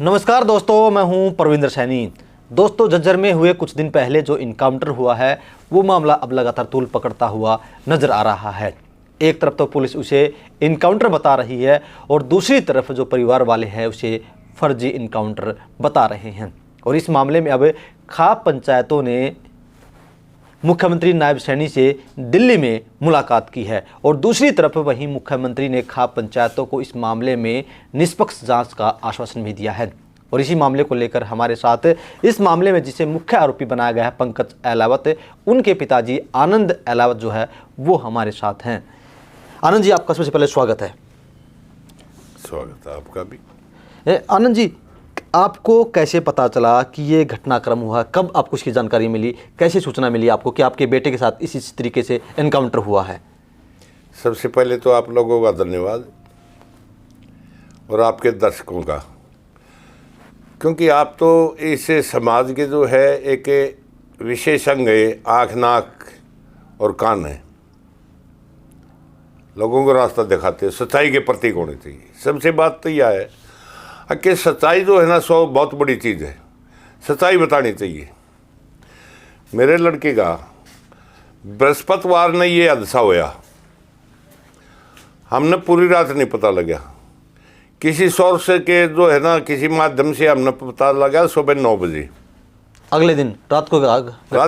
नमस्कार दोस्तों, मैं हूं परविंदर सैनी। दोस्तों, झज्जर में हुए कुछ दिन पहले जो इनकाउंटर हुआ है वो मामला अब लगातार तूल पकड़ता हुआ नजर आ रहा है। एक तरफ तो पुलिस उसे इनकाउंटर बता रही है और दूसरी तरफ जो परिवार वाले हैं उसे फर्जी इनकाउंटर बता रहे हैं। और इस मामले में अब खाप पंचायतों ने मुख्यमंत्री नायब सैनी से दिल्ली में मुलाकात की है और दूसरी तरफ वहीं मुख्यमंत्री ने खाप पंचायतों को इस मामले में निष्पक्ष जांच का आश्वासन भी दिया है। और इसी मामले को लेकर हमारे साथ इस मामले में जिसे मुख्य आरोपी बनाया गया है पंकज अहलावत, उनके पिताजी आनंद अहलावत जो है वो हमारे साथ हैं। आनंद जी, आपका सबसे पहले स्वागत है। स्वागत है आपका भी। आनंद जी, आपको कैसे पता चला कि ये घटनाक्रम हुआ? कब आपको इसकी जानकारी मिली? कैसे सूचना मिली आपको कि आपके बेटे के साथ इस तरीके से एनकाउंटर हुआ है? सबसे पहले तो आप लोगों का धन्यवाद और आपके दर्शकों का, क्योंकि आप तो इस समाज के जो है एक विशेषज्ञ है, आँख नाक और कान है, लोगों को रास्ता दिखाते हैं, सच्चाई के प्रतीक होने चाहिए। सबसे बात तो यह है कि सच्चाई जो है ना सो बहुत बड़ी चीज़ है, सच्चाई बतानी चाहिए। मेरे लड़के का बृहस्पतिवार ने ये हादसा होया, हमने पूरी रात नहीं पता लगा, किसी सोर्स के जो है ना किसी माध्यम से हमने पता लगा सुबह 9 बजे अगले दिन रात को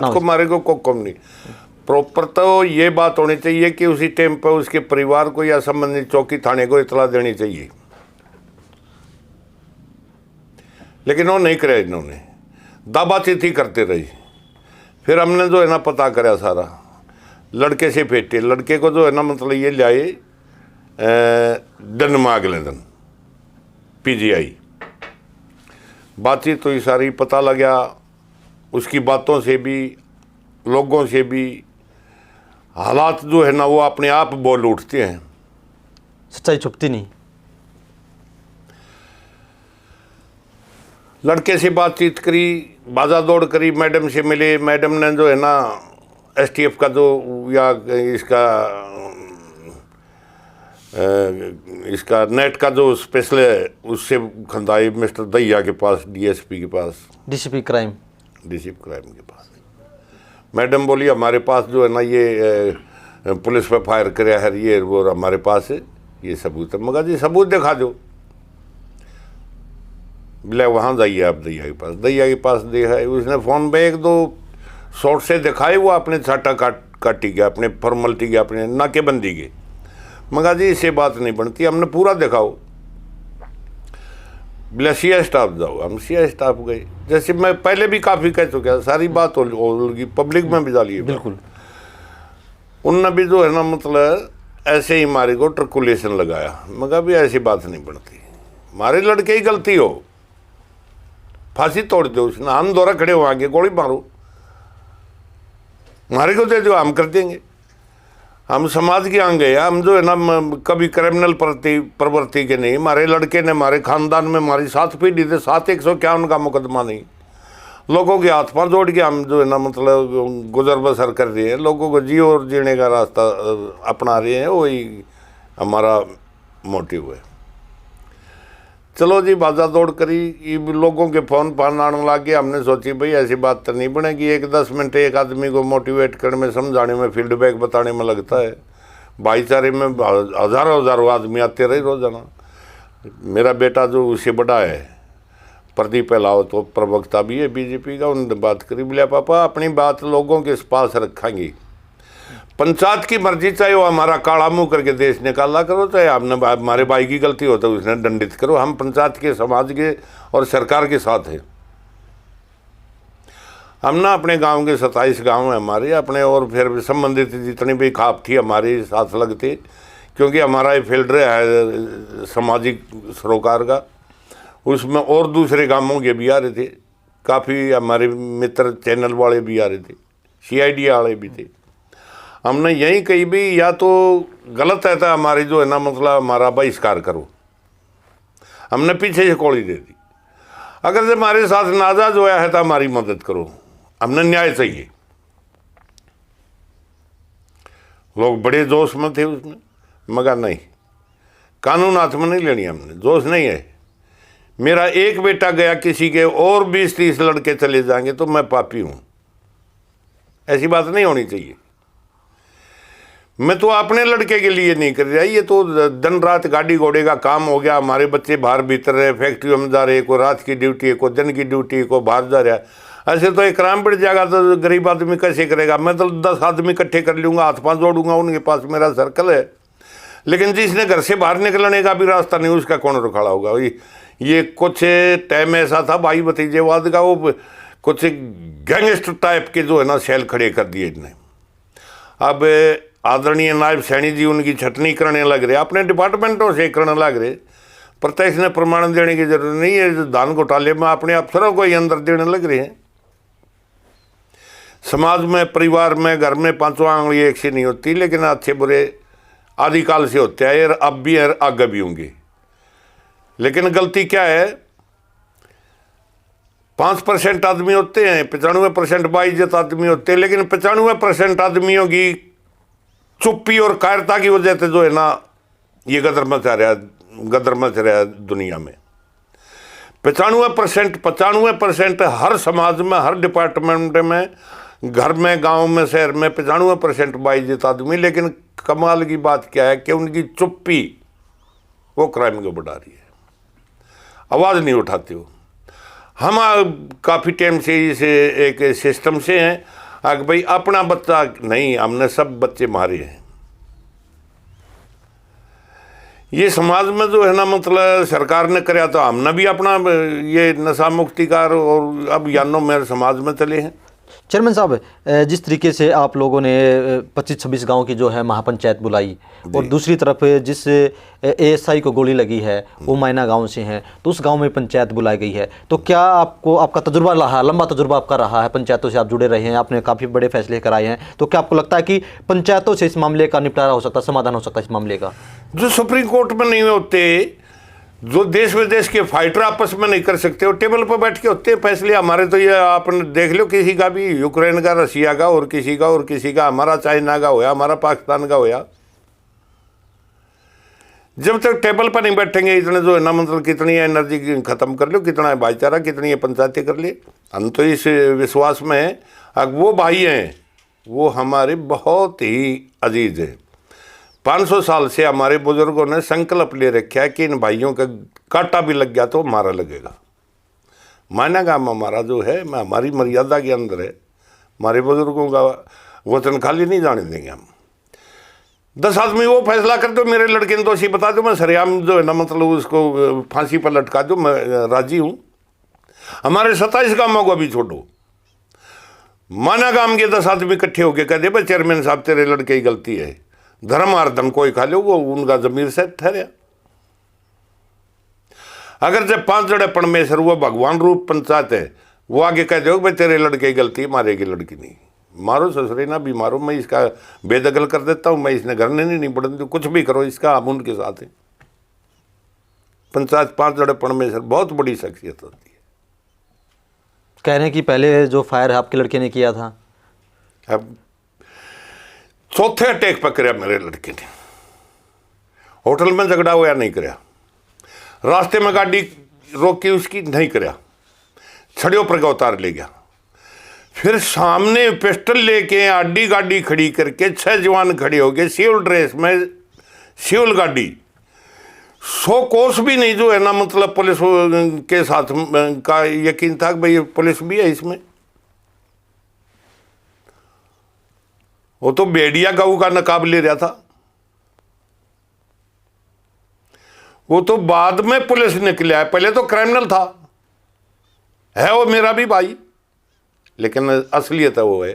हमारे को कम नहीं प्रॉपर। तो ये बात होनी चाहिए कि उसी टाइम पर उसके परिवार को या संबंधित चौकी थाने को इतला देनी चाहिए, लेकिन वो नहीं करे। इन्होंने दाबाचिती करते रही। फिर हमने जो है ना पता कराया सारा, लड़के से फेंटे, लड़के को जो है ना मतलब ये लाए दिन में अगले दिन पीजीआई। बातचीत तो ये सारी पता लगा, उसकी बातों से भी लोगों से भी हालात जो है ना वो अपने आप बोल उठते हैं, सच्चाई छुपती नहीं। लड़के से बातचीत करी, बाजा दौड़ करी, मैडम से मिले। मैडम ने जो है ना एसटीएफ का जो या इसका नेट का जो स्पेशल है उससे खंदाई मिस्टर दैया के पास, डीएसपी के पास, डीसीपी क्राइम के पास। मैडम बोली हमारे पास जो है ना ये पुलिस पे फायर कराया है, ये वो हमारे पास है, ये सबूत है। मगर जी सबूत दिखा दो। बोले वहाँ जाइए आप दैया के पास देखा है। उसने फ़ोन पे 1-2 शॉर्ट से दिखाए, वो अपने छाटा काटी गया, अपने फॉर्मलिटी के, अपने नाकेबंदी के। मगर जी इससे बात नहीं बनती, हमने पूरा दिखाओ। बोले सीआई स्टाफ जाओ। हम सीआई स्टाफ गए, जैसे मैं पहले भी काफ़ी कह चुका, सारी बात होगी, पब्लिक में भी डाली है बिल्कुल। उनने भी जो है ना मतलब ऐसे ही हमारे को ट्रकुलेशन लगाया। मगर भी ऐसी बात नहीं बनती, हमारे लड़के ही गलती हो, फांसी तोड़ दो उसने, हम दोरा खड़े हो आगे गोली मारो, हमारे को दे दो, हम कर देंगे। हम समाज के आगे हैं, हम जो है ना कभी क्रिमिनल प्रवृत्ति के नहीं। हमारे लड़के ने हमारे खानदान में हमारी 7 पीढ़ी थे, 7-151 का मुकदमा नहीं। लोगों के हाथ पांव जोड़ के हम जो है ना मतलब गुजर बसर कर रहे हैं, लोगों को जियो और जीने का रास्ता अपना रहे हैं, वही हमारा मोटिव है। चलो जी, बाजा दौड़ करी, ये लोगों के फ़ोन पान आने लग गए। हमने सोची भाई ऐसी बात तो नहीं बनेगी, 1-10 मिनट एक आदमी को मोटिवेट करने में, समझाने में, फीडबैक बताने में लगता है। भाईचारे में हज़ारों आदमी आते रहे रोजाना। मेरा बेटा जो उससे बड़ा है प्रदीप अहलावत, तो प्रवक्ता भी है बीजेपी का, उन्होंने बात करी। बोले पापा अपनी बात लोगों के पास रखेंगे, पंचायत की मर्जी, चाहे वो हमारा काला मुंह करके देश निकाला करो, चाहे हमने हमारे भाई की गलती हो तो उसने दंडित करो। हम पंचायत के, समाज के और सरकार के साथ हैं। हम ना अपने गांव के 27 गांव हैं हमारे अपने, और फिर संबंधित जितनी भी खाप थी हमारे साथ लगते, क्योंकि हमारा ये फील्ड है सामाजिक सरोकार का, उसमें और दूसरे गांवों के भी आ रहे थे, काफ़ी हमारे मित्र चैनल वाले भी आ रहे थे, CID वाले भी थे। हमने यही कही भी या तो गलत है था हमारी जो है ना मतलब हमारा बहिष्कार करो, हमने पीछे से गोली दे दी। अगर से हमारे साथ नाजायज होया है तो हमारी मदद करो, हमने न्याय चाहिए। लोग बड़े जोश में थे उसमें, मगर नहीं, कानून हाथ में नहीं लेनी हमने, जोश नहीं है। मेरा एक बेटा गया, किसी के और 20-30 लड़के चले जाएंगे तो मैं पापी हूं। ऐसी बात नहीं होनी चाहिए। मैं तो अपने लड़के के लिए नहीं कर रहा, ये तो दिन रात गाड़ी घोड़े का काम हो गया। हमारे बच्चे बाहर भीतर रहे, फैक्ट्रियों में जा रहे, को रात की ड्यूटी, को दिन की ड्यूटी, को बाहर जा रहा है। ऐसे तो एक क्राइम बढ़ जाएगा तो गरीब आदमी कैसे करेगा। मैं तो 10 आदमी इकट्ठे कर लूँगा, हाथ पाँव जोड़ूंगा, उनके पास मेरा सर्कल है। लेकिन जिसने घर से बाहर निकलने का भी रास्ता नहीं, उसका कौन रुखाड़ा होगा। ये कुछ टाइम ऐसा था भाई भतीजेवाद का, वो कुछ गैंगस्टर टाइप के जो है ना सेल खड़े कर दिए इनने। अब आदरणीय नायब सैनी जी उनकी छटनी करने लग रहे, अपने डिपार्टमेंटों से करने लग रहे। प्रत्यक्ष ने प्रमाण देने की जरूरत नहीं है। धान घोटाले में अपने अफसरों को ही अंदर देने लग रहे हैं। समाज में, परिवार में, घर में पांचों आंगली एक से नहीं होती, लेकिन अच्छे बुरे आदिकाल से होते हैं, अब भी है, आगे भी होंगे। लेकिन गलती क्या है, 5% आदमी होते हैं, 95% बाइज्जत आदमी होते हैं। लेकिन 95% आदमियों की चुप्पी और कायरता की वजह से जो है ना ये गदर मच रहा है दुनिया में। 95% हर समाज में, हर डिपार्टमेंट में, घर में, गांव में, शहर में 95% बाइज्जत आदमी। लेकिन कमाल की बात क्या है कि उनकी चुप्पी वो क्राइम को बढ़ा रही है, आवाज़ नहीं उठाते हो। हम काफ़ी टाइम से इस एक सिस्टम से हैं कि भाई अपना बच्चा नहीं, हमने सब बच्चे मारे हैं। ये समाज में जो है ना मतलब सरकार ने कराया तो हमने भी अपना ये नशा मुक्तिकार और अभियानों में समाज में चले हैं। चेयरमैन साहब, जिस तरीके से आप लोगों ने 25-26 गांव की जो है महापंचायत बुलाई, और दूसरी तरफ जिस एएसआई को गोली लगी है वो मायना गांव से हैं, तो उस गांव में पंचायत बुलाई गई है, तो क्या आपको, आपका तजुर्बा रहा, लंबा तजुर्बा आपका रहा है, पंचायतों से आप जुड़े रहे हैं, आपने काफ़ी बड़े फैसले कराए हैं, तो क्या आपको लगता है कि पंचायतों से इस मामले का निपटारा हो सकता है, समाधान हो सकता है इस मामले का? जो सुप्रीम कोर्ट में नहीं होते, जो देश विदेश के फाइटर आपस में नहीं कर सकते, वो टेबल पर बैठ के होते हैं फैसले। हमारे तो ये आपने देख लो, किसी का भी, यूक्रेन का, रशिया का, और किसी का, हमारा चाइना का होया, हमारा पाकिस्तान का होया। जब तक टेबल पर नहीं बैठेंगे, इतने जो है ना मतलब कितनी एनर्जी खत्म कर लो, कितना है भाईचारा, कितनी पंचायतें कर ले। हम तो इस विश्वास में हैं, अब वो भाई हैं वो हमारे बहुत ही अजीज हैं। 500 साल से हमारे बुजुर्गों ने संकल्प ले रखा है कि इन भाइयों का कांटा भी लग गया तो मारा लगेगा। माना काम हमारा जो है, हमारी मर्यादा के अंदर है। हमारे बुजुर्गों का वचन खाली नहीं जाने देंगे हम। 10 आदमी वो फैसला कर दो, मेरे लड़के ने दोषी बता दो, मैं सरेआम जो है ना मतलब उसको फांसी पर लटका दो, मैं राजी हूँ। हमारे 27 गांवों को भी छोड़ो, माना गांव के 10 आदमी इकट्ठे होकर कह दे भाई चेयरमैन साहब तेरे लड़के की गलती है, धर्म आर्दन कोई खा लो, वो उनका जमीर से ठहरा। अगर जब 5 जड़े परमेश्वर, वो भगवान रूप पंचायत है, वो आगे कह दो भाई तेरे लड़के की गलती, मारेगी लड़की नहीं, मारो ससुरे ना भी मारो, मैं इसका बेदखल कर देता हूँ, मैं इसने घर नहीं बढ़ने दूँ, कुछ भी करो इसका, हम उनके साथ हैं। पंचायत 5 जड़े परमेश्वर बहुत बड़ी शख्सियत होती है। कह रहे हैं कि पहले जो फायर आपके लड़के ने किया था, अब चौथे अटैक पर कराया मेरे लड़के ने। होटल में झगड़ा हुआ नहीं कराया, रास्ते में गाड़ी रोकी उसकी नहीं कराया, छड़ियों पर उतार ले गया। फिर सामने पिस्टल लेके आडी गाड़ी खड़ी करके 6 जवान खड़े हो गए सिविल ड्रेस में, सिविल गाड़ी, 100 कोस भी नहीं जो है ना मतलब पुलिस के साथ का यकीन था कि भाई पुलिस भी है इसमें। वो तो भेड़िया गऊ का नकाब ले रहा था। वो तो बाद में पुलिस निकला है, पहले तो क्रिमिनल था, है वो मेरा भी भाई, लेकिन असलियत है वो है।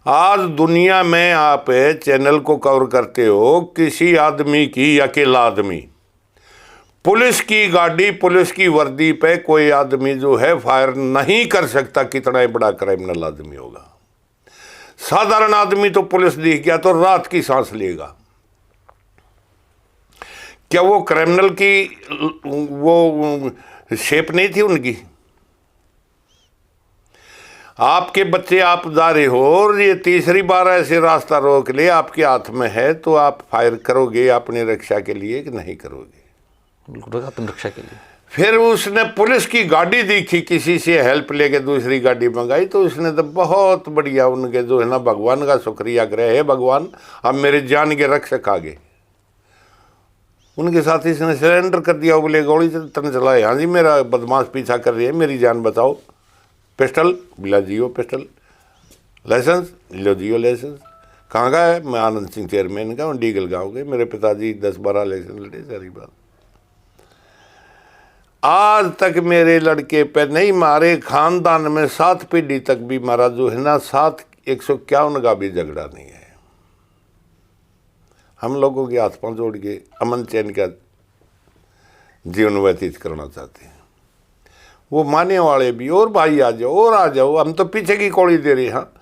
आज दुनिया में आप चैनल को कवर करते हो, किसी आदमी की, अकेला आदमी, पुलिस की गाड़ी, पुलिस की वर्दी पे कोई आदमी जो है फायर नहीं कर सकता, कितना ही बड़ा क्रिमिनल आदमी होगा। साधारण आदमी तो पुलिस दिख गया तो रात की सांस लेगा। क्या वो क्रिमिनल की वो शेप नहीं थी उनकी? आपके बच्चे आप जा रहे हो और ये तीसरी बार ऐसे रास्ता रोक ले, आपके हाथ में है तो आप फायर करोगे अपनी रक्षा के लिए कि नहीं करोगे? बिल्कुल, आत्मरक्षा के लिए। फिर उसने पुलिस की गाड़ी देखी, किसी से हेल्प लेके दूसरी गाड़ी मंगाई, तो उसने तो बहुत बढ़िया उनके जो है ना भगवान का शुक्रिया करे, हे भगवान अब मेरे जान के रक्षक आ गए। उनके साथ इसने सरेंडर कर दिया, बोले गोली तन चलाए, हाँ जी मेरा बदमाश पीछा कर रही है, मेरी जान बचाओ। पिस्टल बिला जियो पिस्टल, लाइसेंस लो जियो लाइसेंस। कहाँ का है? मैं आनंद सिंह चेयरमैन का हूँ, डीगल गाँव के, मेरे पिताजी 10-12 लाइसेंस लड़े, सारी बात। आज तक मेरे लड़के पे नहीं मारे, खानदान में 7 पीढ़ी तक भी मारा जो है ना, 151 का भी झगड़ा नहीं है। हम लोगों के हाथ पांव जोड़ के अमन चैन का जीवन व्यतीत करना चाहते हैं। वो मानने वाले भी, और भाई आ जाओ और आ जाओ, हम तो पीछे की कौड़ी दे रहे हैं। हाँ,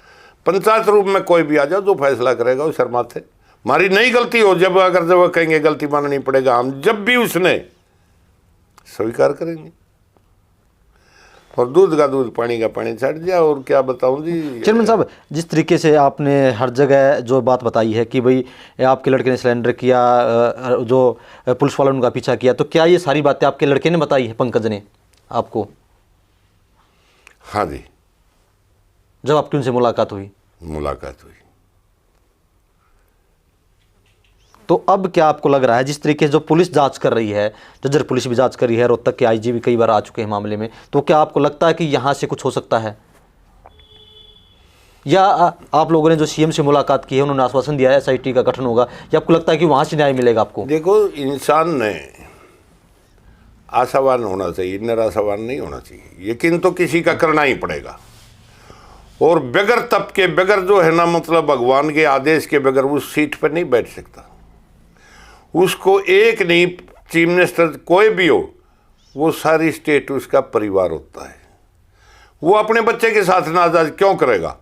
पंचायत रूप में कोई भी आ जाओ, जो फैसला करेगा वो शर्माते। हमारी नहीं गलती हो, जब अगर जब कहेंगे गलती माननी पड़ेगा, हम जब भी उसने स्वीकार करेंगे। और दूध का दूध, पानी का पानी छट दिया। और क्या बताऊं जी चेयरमैन साहब, जिस तरीके से आपने हर जगह जो बात बताई है कि भाई आपके लड़के ने सिलेंडर किया, जो पुलिस वालों ने उनका पीछा किया, तो क्या ये सारी बातें आपके लड़के ने बताई है, पंकज ने आपको? हाँ जी, जब आपकी उनसे मुलाकात हुई? मुलाकात हुई। तो अब क्या आपको लग रहा है, जिस तरीके से जो पुलिस जांच कर रही है, जज्जर पुलिस भी जांच कर रही है, रोहतक के आईजी भी कई बार आ चुके हैं मामले में, तो क्या आपको लगता है कि यहाँ से कुछ हो सकता है? या आप लोगों ने जो सीएम से मुलाकात की है, उन्होंने आश्वासन दिया है एसआईटी का गठन होगा, या आपको लगता है कि वहाँ से न्याय मिलेगा आपको? देखो, इंसान ने आशावान होना चाहिए, निराशावान नहीं होना चाहिए। यकीन तो किसी का करना ही पड़ेगा, और बगैर तप के, बगैर जो है ना मतलब भगवान के आदेश के बगैर उस सीट पर नहीं बैठ सकता। उसको एक नहीं, चीफ मिनिस्टर कोई भी हो, वो सारी स्टेट उसका परिवार होता है। वो अपने बच्चे के साथ नाजायज क्यों करेगा?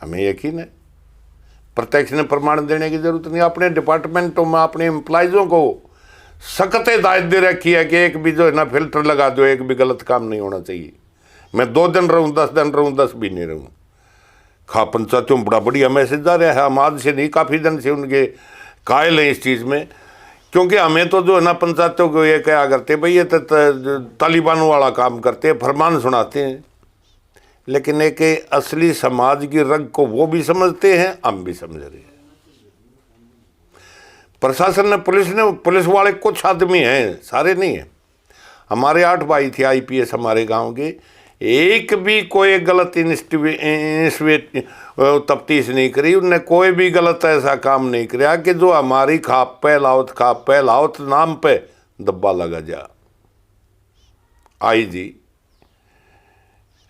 हमें यकीन है, प्रत्यक्ष ने प्रमाण देने की जरूरत नहीं। अपने डिपार्टमेंटों में अपने एम्प्लॉइजों को सख्त हिदायत दे रखी है कि एक भी जो है ना फिल्टर लगा दो, एक भी गलत काम नहीं होना चाहिए। मैं 2 दिन रहूं, 10 दिन रहूं, 10 भी नहीं रहूं। खा पंचायतों में बड़ा बढ़िया मैसेज आ रहा है। हम आज से नहीं, काफ़ी दिन से उनके कायल हैं इस चीज़ में, क्योंकि हमें तो जो है ना पंचायतों को ये क्या करते, भाई ये तो तालिबानों वाला काम करते हैं, फरमान सुनाते हैं। लेकिन एक असली समाज की रंग को वो भी समझते हैं, हम भी समझ रहे हैं। प्रशासन ने, पुलिस वाले कुछ आदमी हैं, सारे नहीं हैं। हमारे 8 भाई थे आईपीएस हमारे गांव के, एक भी कोई गलत तफ्तीश नहीं करी, उनने कोई भी गलत ऐसा काम नहीं किया कि जो हमारी खाप पे लाओत नाम पे दब्बा लगा जा। आईजी,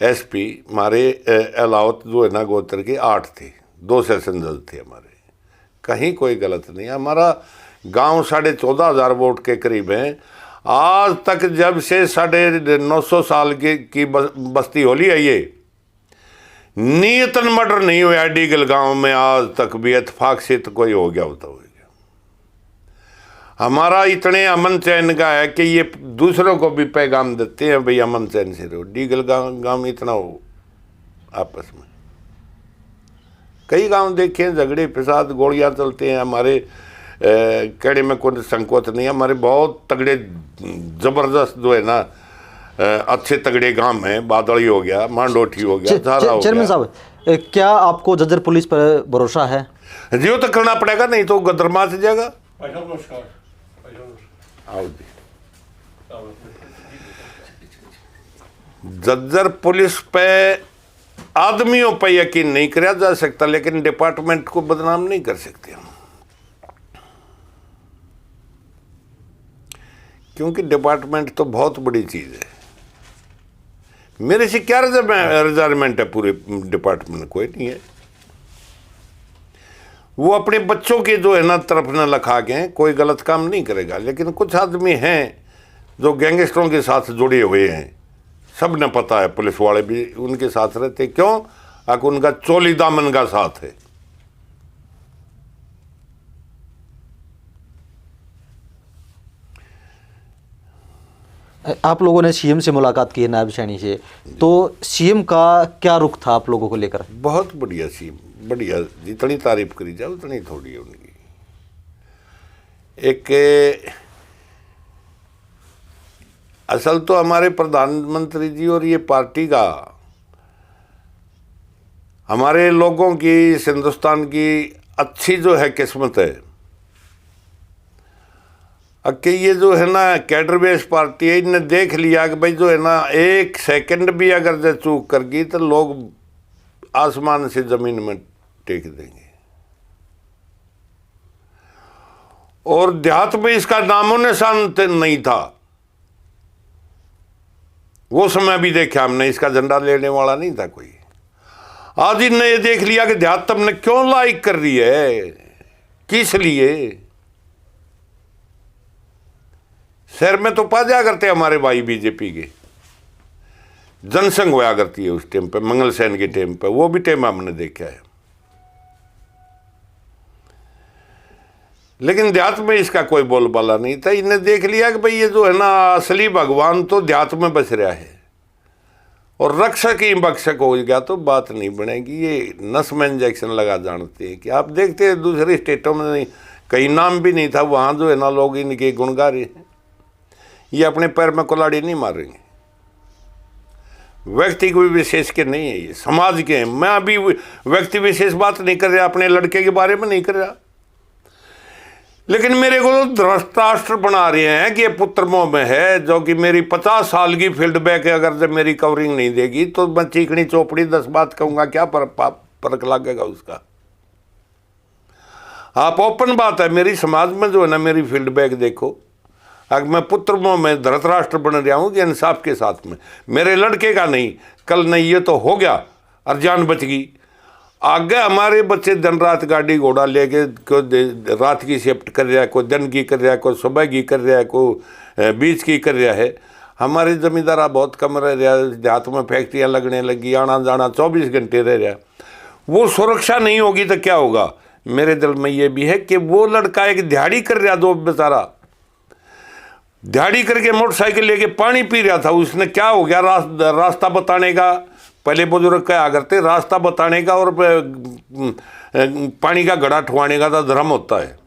एसपी हमारे अलाउत जो है ना गोत्र के 8 थे, 2 सेशन जज थे हमारे। कहीं कोई गलत नहीं। हमारा गांव 14,500 वोट के करीब है। आज तक जब से 950 साल की बस्ती होली है, ये नियतन मर्डर नहीं हुआ डीगल गांव में आज तक भी। इत्तेफाक से तो कोई हो गया होता हो गया। हमारा इतने अमन चैन का है कि ये दूसरों को भी पैगाम देते हैं, भाई अमन चैन से रहो। डीगल गांव में इतना हो आपस में। कई गांव देखे हैं, झगड़े फसाद, गोलियां चलते हैं। हमारे कहने में कोई संकोच नहीं है। हमारे बहुत तगड़े जबरदस्त जो है ना अच्छे तगड़े गांव हैं। बादड़ी हो गया, मांडोठी हो गया, झारा हो गया। चेयरमैन साहब, क्या आपको जज्जर पुलिस पर भरोसा है? जियो तो करना पड़ेगा, नहीं तो गदरमा से जाएगा। आओ जी। जज्जर पुलिस पे आदमियों पर यकीन नहीं किया जा सकता, लेकिन डिपार्टमेंट को बदनाम नहीं कर सकते हम, क्योंकि डिपार्टमेंट तो बहुत बड़ी चीज है। मेरे से क्या रिजर्वमेंट है? पूरे डिपार्टमेंट कोई नहीं है। वो अपने बच्चों के जो है ना तरफ न लखा के कोई गलत काम नहीं करेगा। लेकिन कुछ आदमी हैं जो गैंगस्टरों के साथ जुड़े हुए हैं, सब ने पता है। पुलिस वाले भी उनके साथ रहते, क्यों? अगर उनका चोली दामन का साथ है। आप लोगों ने सीएम से मुलाकात की है, नायब सैनी से, तो सीएम का क्या रुख था आप लोगों को लेकर? बहुत बढ़िया सी, बढ़िया, जितनी तारीफ करी जाए उतनी थोड़ी है उनकी। एक असल तो हमारे प्रधानमंत्री जी और ये पार्टी का, हमारे लोगों की, इस हिंदुस्तान की अच्छी जो है किस्मत है कि ये जो है ना कैडर बेस पार्टी है, इनने देख लिया कि भाई जो है ना एक सेकंड भी अगर जो चूक कर गई तो लोग आसमान से जमीन में टेक देंगे। और देहात में इसका नामो निशान नहीं था, वो समय भी देखा हमने, इसका झंडा लेने वाला नहीं था कोई। आज इनने ये देख लिया कि देहात तुमने क्यों लाइक कर रही है, किस लिए। शहर में तो पा जा करते हमारे भाई बीजेपी के, जनसंघ होया करती है उस टाइम पे, मंगल सेन के टाइम पे, वो भी टाइम हमने देखा है। लेकिन देहात में इसका कोई बोलबाला नहीं था। इन्हें देख लिया कि भाई ये जो है ना असली भगवान तो देहात में बस रहा है, और रक्षक ही बक्षक हो गया तो बात नहीं बनेगी। ये नस में इंजेक्शन लगा जानते हैं कि आप देखते हैं दूसरे स्टेटों में कहीं नाम भी नहीं था, वहाँ जो है ना लोग इनके गुण गा रहे हैं। ये अपने पैर में कुल्हाड़ी नहीं मारेंगे, व्यक्ति कोई विशेष के नहीं है, ये समाज के हैं। मैं अभी व्यक्ति विशेष बात नहीं कर रहा, अपने लड़के के बारे में नहीं कर रहा, लेकिन मेरे को तो धृतराष्ट्र बना रहे हैं कि ये पुत्र मोह में है, जो कि मेरी 50 साल की फील्ड बैक अगर जब मेरी कवरिंग नहीं देगी तो मैं चीकनी चौपड़ी 10 बात कहूंगा, क्या फर्क लगेगा उसका। आप ओपन बात है, मेरी समाज में जो है ना मेरी फील्ड बैक देखो, अगर मैं पुत्र मोह में धृतराष्ट्र बन रहा हूँ कि इंसाफ के साथ में, मेरे लड़के का नहीं, कल नहीं ये तो हो गया और जान बच गई। आगे हमारे बच्चे दिन रात गाड़ी घोड़ा लेके, कोई रात की शिफ्ट कर रहा है, कोई दिन की कर रहा है, कोई सुबह की कर रहा है, कोई बीच की कर रहा है। हमारे जमींदारा बहुत कम रह रहा है, देहात में फैक्ट्रियाँ लगने लगी, आना जाना 24 घंटे रह रहा है। वो सुरक्षा नहीं होगी तो क्या होगा। मेरे दिल में ये भी है कि वो लड़का एक दिहाड़ी कर रहा, दो बेचारा दिहाड़ी करके मोटरसाइकिल लेके पानी पी रहा था, उसने क्या हो गया, रास्ता बताने का, पहले बुजुर्ग कहा करते रास्ता बताने का और पानी का घड़ा ठुआने का तो धर्म होता है।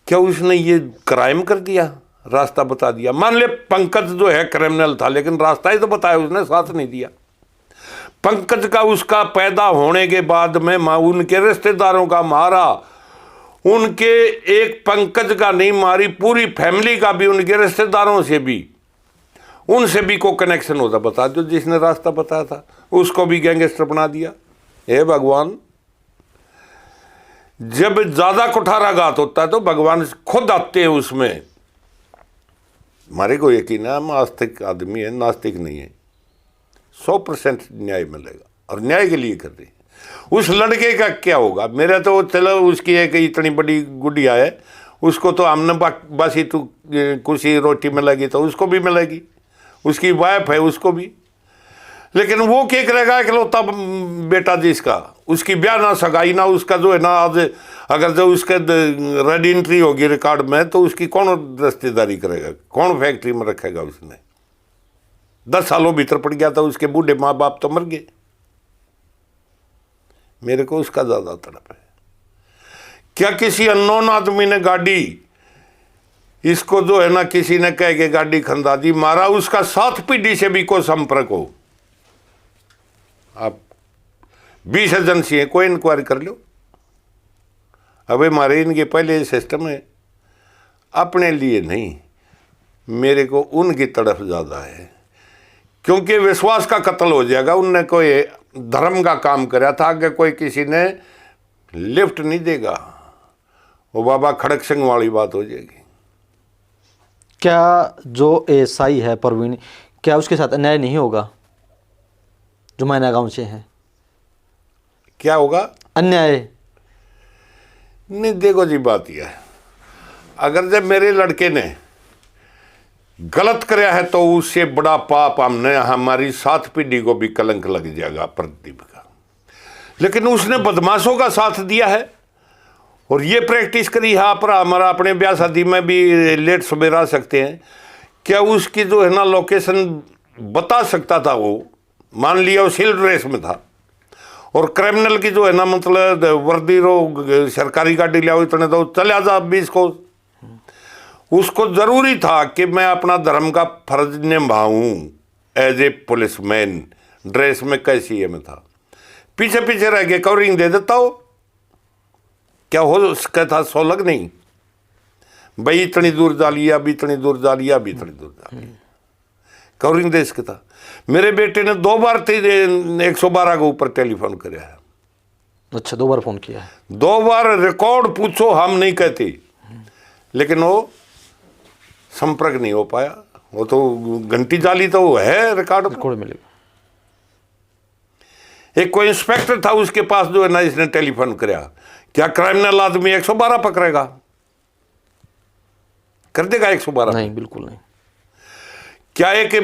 क्या उसने ये क्राइम कर दिया, रास्ता बता दिया। मान ले पंकज जो है क्रिमिनल था, लेकिन रास्ता ही तो बताया उसने, साथ नहीं दिया। पंकज का उसका पैदा होने के बाद में उनके रिश्तेदारों का मारा, उनके एक पंकज का नहीं मारी, पूरी फैमिली का भी, उनके रिश्तेदारों से भी, उनसे भी को कनेक्शन होता। बता दो, जिसने रास्ता बताया था उसको भी गैंगस्टर बना दिया। हे भगवान, जब ज्यादा कुठाराघात होता है तो भगवान खुद आते हैं उसमें। हमारे को यकीन है, हम आस्तिक आदमी है, नास्तिक नहीं है। 100% न्याय मिलेगा, और न्याय के लिए कर रहे हैं। उस लड़के का क्या होगा, मेरा तो चलो उसकी एक इतनी बड़ी गुड़िया है, उसको तो हमने बस ही तो कुछ ही रोटी मिलेगी तो उसको भी मिलेगी, उसकी वाइफ है उसको भी। लेकिन वो क्या करेगा इकलौता बेटा जिसका, उसकी ब्याह ना सगाई ना उसका जो है ना, आज अगर जो उसके रेड एंट्री होगी रिकॉर्ड में तो उसकी कौन रिश्तेदारी करेगा, कौन फैक्ट्री में रखेगा उसने। 10 सालों भीतर पड़ गया था, उसके बूढ़े माँ बाप तो मर गए। मेरे को उसका ज्यादा तड़प है। क्या किसी अननोन आदमी ने गाड़ी, इसको जो है ना किसी ने कह के गाड़ी खंदा दी, मारा, उसका 7 पीढ़ी से भी कोई संपर्क हो, आप 20 एजेंसी है, कोई इंक्वायरी कर लो। अब हमारे इनके पहले सिस्टम है, अपने लिए नहीं, मेरे को उनकी तरफ ज्यादा है, क्योंकि विश्वास का कत्ल हो जाएगा। उनने कोई धर्म का काम कराया था, कि कोई किसी ने लिफ्ट नहीं देगा, वो बाबा खड़क सिंह वाली बात हो जाएगी। क्या जो एएसआई है परवीन, क्या उसके साथ अन्याय नहीं होगा जो मैना गांव से है? क्या होगा अन्याय? नहीं, देखो जी बात यह है, अगर जब मेरे लड़के ने गलत कराया है तो उससे बड़ा पाप हमने, हमारी 7 पीढ़ी को भी कलंक लग जाएगा प्रदीप का। लेकिन उसने बदमाशों का साथ दिया है और ये प्रैक्टिस करी। यहाँ पर हमारा अपने ब्याह शादी में भी लेट सवेरा सकते हैं क्या उसकी जो है ना लोकेशन बता सकता था वो? मान लिया वो सिल ड्रेस में था और क्रिमिनल की जो है ना मतलब वर्दी रो सरकारी गाड़ी लिया इतने तो चले जा 20 को। उसको जरूरी था कि मैं अपना धर्म का फर्ज निभाऊं एज ए पुलिसमैन, ड्रेस में कैसी है मैं था, पीछे पीछे रह के कवरिंग दे देता हो। क्या हो सकता था? सोलग नहीं भाई, इतनी दूर जा लिया, अभी इतनी दूर जा लिया, अभी इतनी दूर जा लिया, कवरिंग दे इसके था। मेरे बेटे ने 2 बार 112 के ऊपर टेलीफोन कराया है। अच्छा, 2 बार फोन किया है? 2 बार रिकॉर्ड पूछो, हम नहीं कहते, लेकिन वो संपर्क नहीं हो पाया। वो तो घंटी जाली तो है, रिकॉर्ड मिलेगा। एक कोई इंस्पेक्टर था, उसके पास जो है ना इसने टेलीफोन कराया। क्या क्रिमिनल आदमी 112 पकड़ेगा? कर देगा 112? नहीं, बिल्कुल नहीं। क्या एक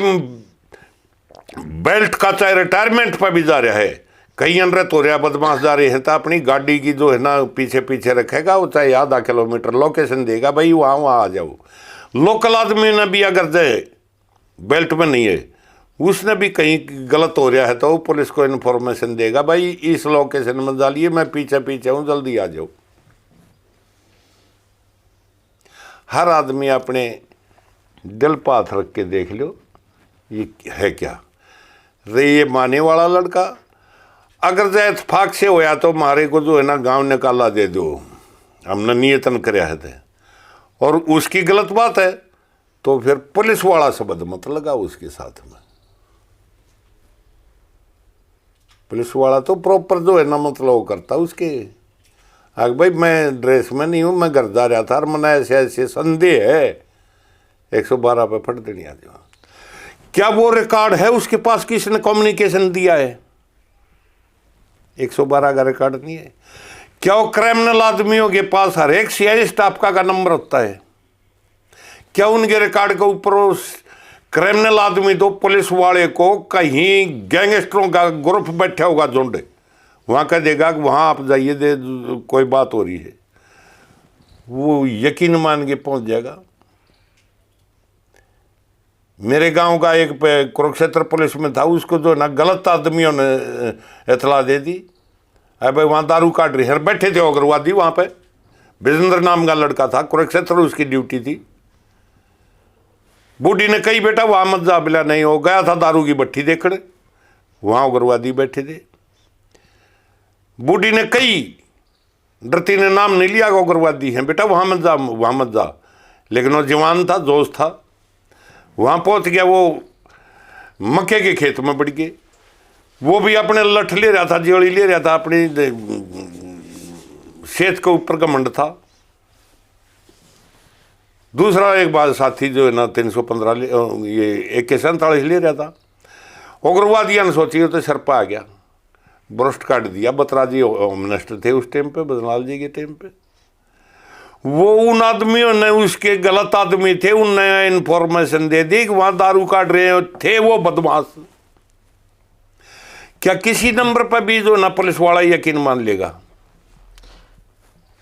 बेल्ट का चाहे रिटायरमेंट पर भी जा रहा है, कहीं अनरत हो रहा बदमाश जा रहे हैं, तो अपनी गाड़ी की जो है ना पीछे पीछे रखेगा, वो चाहे आधा किलोमीटर लोकेशन देगा, भाई वहाँ आ जाओ। लोकल आदमी ने भी अगर जाए बेल्ट में नहीं है, उसने भी कहीं गलत हो रहा है तो वो पुलिस को इन्फॉर्मेशन देगा, भाई इस लोकेशन में डालिए, मैं पीछे पीछे हूँ, जल्दी आ जाओ। हर आदमी अपने दिल पर हाथ रख के देख लो, ये है क्या रे? ये माने वाला लड़का अगर जाए इत्तेफाक से होया तो मारे को जो है ना गांव निकाला दे दो, हमने नियतन कराया है, और उसकी गलत बात है तो फिर पुलिस वाला शब्द मत लगा उसके साथ में। पुलिस वाला तो प्रॉपर जो है ना मतलब वो करता उसके आगे, भाई मैं ड्रेस में नहीं हूँ, मैं घर जा रहा था और मैंने ऐसे ऐसे संदेह है, 112 पे फट देनी आती। क्या वो रिकॉर्ड है उसके पास? किसने कम्युनिकेशन दिया है? 112 का रिकॉर्ड नहीं है। क्या वो क्रिमिनल आदमियों के पास हर एक सीआई स्टाफ का नंबर होता है? क्या उनके रिकॉर्ड के ऊपर उस क्रिमिनल आदमी तो पुलिस वाले को कहीं गैंगस्टरों का ग्रुप बैठा होगा झुंड, वहाँ कह देगा कि वहाँ आप जाइए, दे कोई बात हो रही है, वो यकीन मान के पहुँच जाएगा। मेरे गांव का एक कुरुक्षेत्र पुलिस में था, उसको जो ना गलत आदमियों ने इतला दे दी, अरे भाई वहाँ दारू काट रही है, बैठे थे उग्रवादी वहाँ पे, विजेंद्र नाम का लड़का था, कुरुक्षेत्र उसकी ड्यूटी थी। बूढ़ी ने कही बेटा वहाँ मत जा, बिला नहीं हो गया था दारू की भट्टी देखने, वहाँ उग्रवादी बैठे थे। बूढ़ी ने कही, डरती ने नाम नहीं लिया उग्रवादी हैं, बेटा वहाँ मत जा, वहाँ मत जा, लेकिन वो जवान था, जोश था, वहाँ पहुँच गया। वो मक्के के खेत में बढ़ गए, वो भी अपने लठ ले रहा था, जोड़ी ले रहा था, अपनी सेहत के ऊपर घमंड था। दूसरा एक बार साथी जो है ना 315 ये AK-47 ले रहा था। उग्रवादियों ने सोची तो सर पर आ गया, ब्रस्ट काट दिया। बत्रा जी होम मिनिस्टर थे उस टाइम पे, बदलाल जी के टाइम पे। वो उन आदमियों ने, उसके गलत आदमी थे, उनने इन्फॉर्मेशन दे दी कि वहां दारू काट रहे थे वो बदमाश। क्या किसी नंबर पर भी जो ना पुलिस वाला यकीन मान लेगा?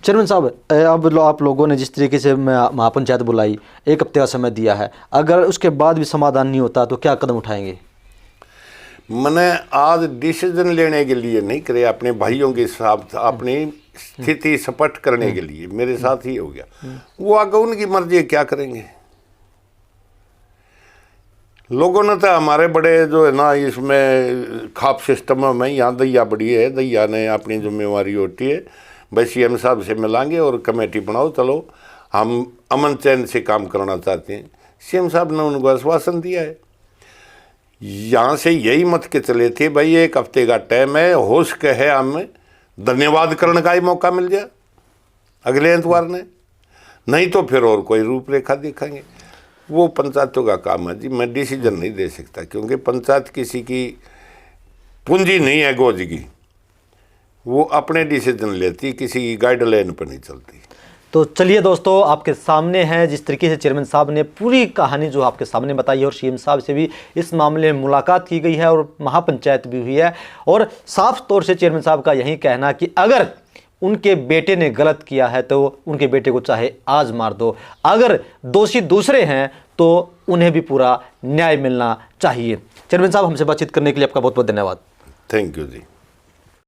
चेयरमैन साहब, अब आप लोगों ने जिस तरीके से महापंचायत बुलाई, 1 हफ्ते का समय दिया है, अगर उसके बाद भी समाधान नहीं होता तो क्या कदम उठाएंगे? मैंने आज डिसीजन लेने के लिए नहीं करे, अपने भाइयों के साथ अपनी स्थिति स्पष्ट करने के लिए मेरे साथ ही हो गया। वो आगे उनकी मर्जी है, क्या करेंगे। लोगों ने तो हमारे बड़े जो है ना इसमें खाप सिस्टम में, यहाँ दैया बड़ी है, दैया ने अपनी जिम्मेवारी होती है, भाई CM साहब से मिलाएंगे और कमेटी बनाओ, चलो हम अमन चैन से काम करना चाहते हैं। CM साहब ने उनको आश्वासन दिया है। यहाँ से यही मत के चले थे भाई 1 हफ्ते का टाइम है, हो सके है हमें धन्यवाद करने का ही मौका मिल जाए अगले एतवार ने, नहीं तो फिर और कोई रूपरेखा देखेंगे। वो पंचायतों का काम है जी, मैं डिसीजन नहीं दे सकता, क्योंकि पंचायत किसी की पूंजी नहीं है गोज की, वो अपने डिसीजन लेती, किसी की गाइडलाइन पर नहीं चलती। तो चलिए दोस्तों, आपके सामने है जिस तरीके से चेयरमैन साहब ने पूरी कहानी जो आपके सामने बताई है, और CM साहब से भी इस मामले में मुलाकात की गई है और महापंचायत भी हुई है, और साफ तौर से चेयरमैन साहब का यही कहना कि अगर उनके बेटे ने गलत किया है तो उनके बेटे को चाहे आज मार दो, अगर दोषी दूसरे हैं तो उन्हें भी पूरा न्याय मिलना चाहिए। चेयरमैन साहब, हमसे बातचीत करने के लिए आपका बहुत बहुत धन्यवाद। Thank you ji.